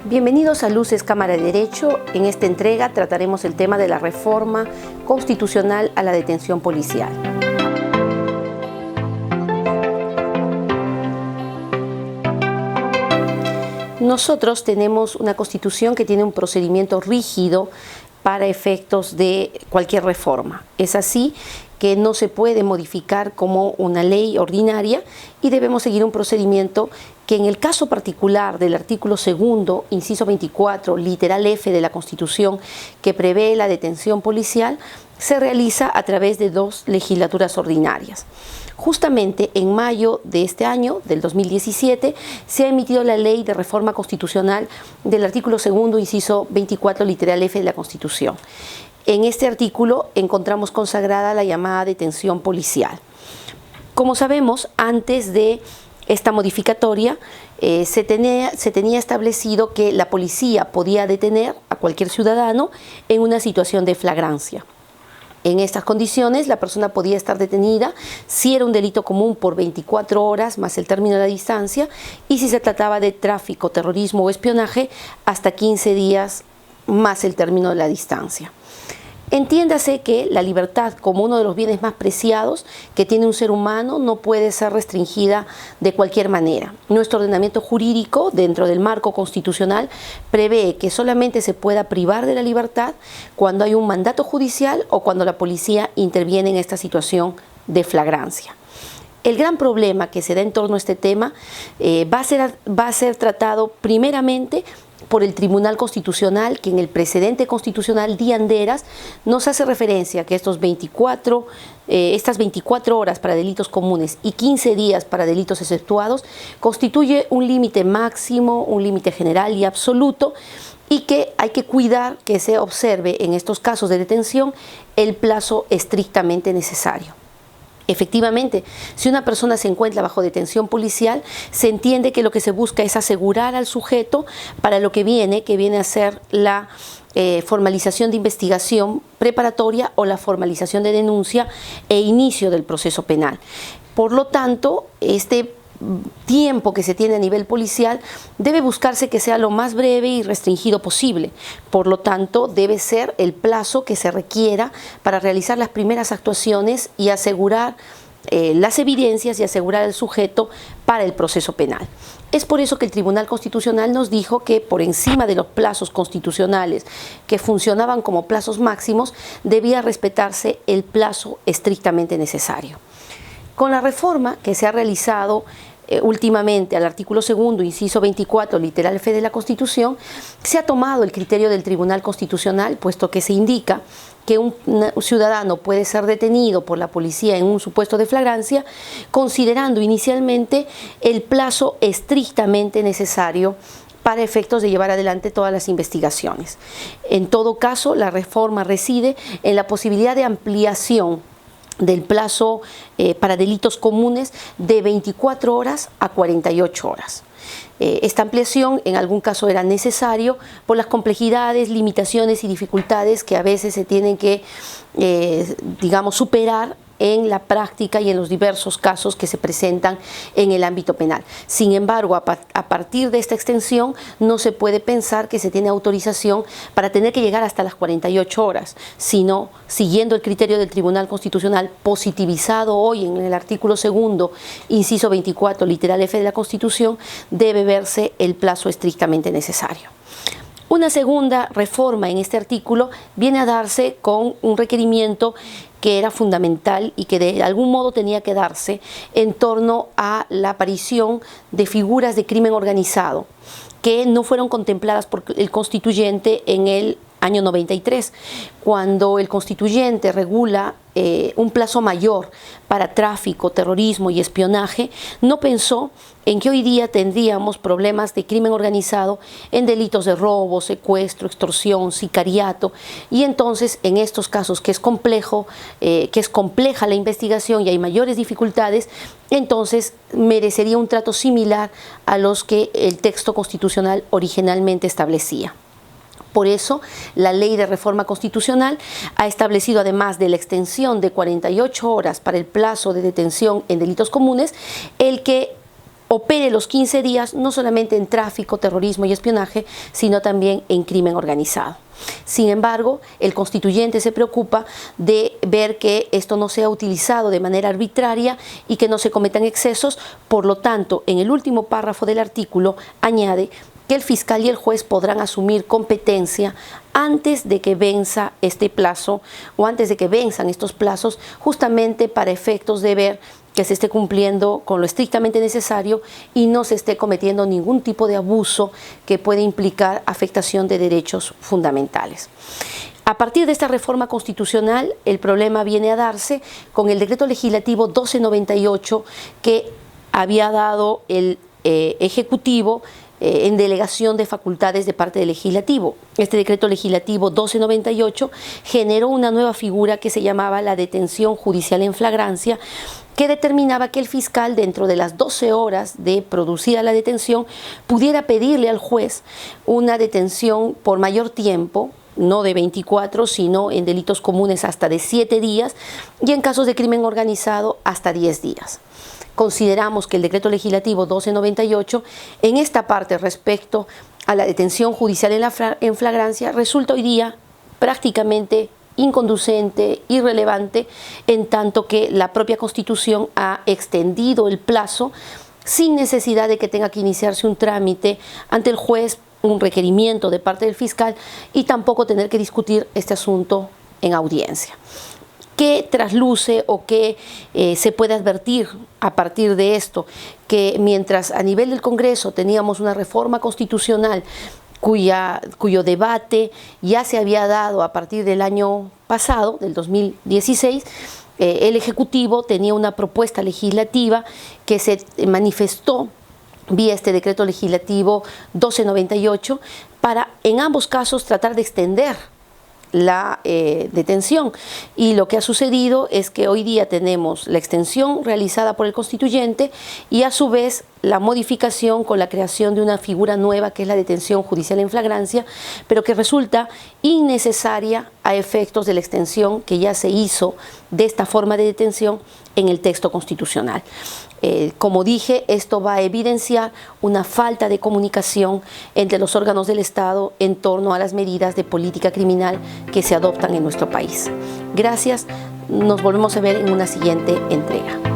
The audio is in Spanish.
Bienvenidos a Luces Cámara de Derecho. En esta entrega trataremos el tema de la reforma constitucional a la detención policial. Nosotros tenemos una constitución que tiene un procedimiento rígido para efectos de cualquier reforma. Es así que no se puede modificar como una ley ordinaria y debemos seguir un procedimiento que en el caso particular del artículo 2, inciso 24, literal F de la Constitución, que prevé la detención policial, se realiza a través de 2 legislaturas ordinarias. Justamente en mayo de este año, del 2017, se ha emitido la Ley de Reforma Constitucional del artículo 2, inciso 24, literal F de la Constitución. En este artículo encontramos consagrada la llamada detención policial. Como sabemos, antes de esta modificatoria se tenía establecido que la policía podía detener a cualquier ciudadano en una situación de flagrancia. En estas condiciones, la persona podía estar detenida si era un delito común por 24 horas más el término de la distancia y si se trataba de tráfico, terrorismo o espionaje, hasta 15 días más el término de la distancia. Entiéndase que la libertad, como uno de los bienes más preciados que tiene un ser humano, no puede ser restringida de cualquier manera. Nuestro ordenamiento jurídico, dentro del marco constitucional, prevé que solamente se pueda privar de la libertad cuando hay un mandato judicial o cuando la policía interviene en esta situación de flagrancia. El gran problema que se da en torno a este tema va a ser tratado primeramente por el Tribunal Constitucional, que en el precedente constitucional Dianderas nos hace referencia a que estas 24 horas para delitos comunes y 15 días para delitos exceptuados constituye un límite máximo, un límite general y absoluto, y que hay que cuidar que se observe en estos casos de detención el plazo estrictamente necesario. Efectivamente, si una persona se encuentra bajo detención policial, se entiende que lo que se busca es asegurar al sujeto para lo que viene a ser la formalización de investigación preparatoria o la formalización de denuncia e inicio del proceso penal. Por lo tanto, este tiempo que se tiene a nivel policial debe buscarse que sea lo más breve y restringido posible. Por lo tanto, debe ser el plazo que se requiera para realizar las primeras actuaciones y asegurar las evidencias y asegurar al sujeto para el proceso penal. Es por eso que el Tribunal Constitucional nos dijo que por encima de los plazos constitucionales que funcionaban como plazos máximos, debía respetarse el plazo estrictamente necesario. Con la reforma que se ha realizado últimamente al artículo 2, inciso 24, literal F de la Constitución, se ha tomado el criterio del Tribunal Constitucional, puesto que se indica que un ciudadano puede ser detenido por la policía en un supuesto de flagrancia, considerando inicialmente el plazo estrictamente necesario para efectos de llevar adelante todas las investigaciones. En todo caso, la reforma reside en la posibilidad de ampliación del plazo para delitos comunes de 24 horas a 48 horas. Esta ampliación en algún caso era necesario por las complejidades, limitaciones y dificultades que a veces se tienen que, superar en la práctica y en los diversos casos que se presentan en el ámbito penal. Sin embargo, a partir de esta extensión no se puede pensar que se tiene autorización para tener que llegar hasta las 48 horas, sino siguiendo el criterio del Tribunal Constitucional positivizado hoy en el artículo 2, inciso 24, literal F de la Constitución, debe verse el plazo estrictamente necesario. Una segunda reforma en este artículo viene a darse con un requerimiento que era fundamental y que de algún modo tenía que darse en torno a la aparición de figuras de crimen organizado que no fueron contempladas por el constituyente en el año 93, cuando el constituyente regula un plazo mayor para tráfico, terrorismo y espionaje, no pensó en que hoy día tendríamos problemas de crimen organizado en delitos de robo, secuestro, extorsión, sicariato, y entonces en estos casos que es compleja la investigación y hay mayores dificultades, entonces merecería un trato similar a los que el texto constitucional originalmente establecía. Por eso, la Ley de Reforma Constitucional ha establecido, además de la extensión de 48 horas para el plazo de detención en delitos comunes, el que opere los 15 días no solamente en tráfico, terrorismo y espionaje, sino también en crimen organizado. Sin embargo, el constituyente se preocupa de ver que esto no sea utilizado de manera arbitraria y que no se cometan excesos. Por lo tanto, en el último párrafo del artículo añade que el fiscal y el juez podrán asumir competencia antes de que venza este plazo o antes de que venzan estos plazos, justamente para efectos de ver que se esté cumpliendo con lo estrictamente necesario y no se esté cometiendo ningún tipo de abuso que pueda implicar afectación de derechos fundamentales. A partir de esta reforma constitucional, el problema viene a darse con el decreto legislativo 1298 que había dado el Ejecutivo en delegación de facultades de parte del Legislativo. Este decreto legislativo 1298 generó una nueva figura que se llamaba la detención judicial en flagrancia, que determinaba que el fiscal, dentro de las 12 horas de producida la detención, pudiera pedirle al juez una detención por mayor tiempo, no de 24, sino en delitos comunes hasta de 7 días y en casos de crimen organizado hasta 10 días. Consideramos que el decreto legislativo 1298, en esta parte respecto a la detención judicial en flagrancia, resulta hoy día prácticamente inconducente, irrelevante, en tanto que la propia Constitución ha extendido el plazo sin necesidad de que tenga que iniciarse un trámite ante el juez, un requerimiento de parte del fiscal y tampoco tener que discutir este asunto en audiencia. ¿Qué trasluce o qué se puede advertir a partir de esto? Que mientras a nivel del Congreso teníamos una reforma constitucional cuyo debate ya se había dado a partir del año pasado, del 2016, el Ejecutivo tenía una propuesta legislativa que se manifestó vía este decreto legislativo 1298 para en ambos casos tratar de extender la detención, y lo que ha sucedido es que hoy día tenemos la extensión realizada por el constituyente y a su vez la modificación con la creación de una figura nueva que es la detención judicial en flagrancia, pero que resulta innecesaria a efectos de la extensión que ya se hizo de esta forma de detención en el texto constitucional. Como dije, esto va a evidenciar una falta de comunicación entre los órganos del Estado en torno a las medidas de política criminal que se adoptan en nuestro país. Gracias, nos volvemos a ver en una siguiente entrega.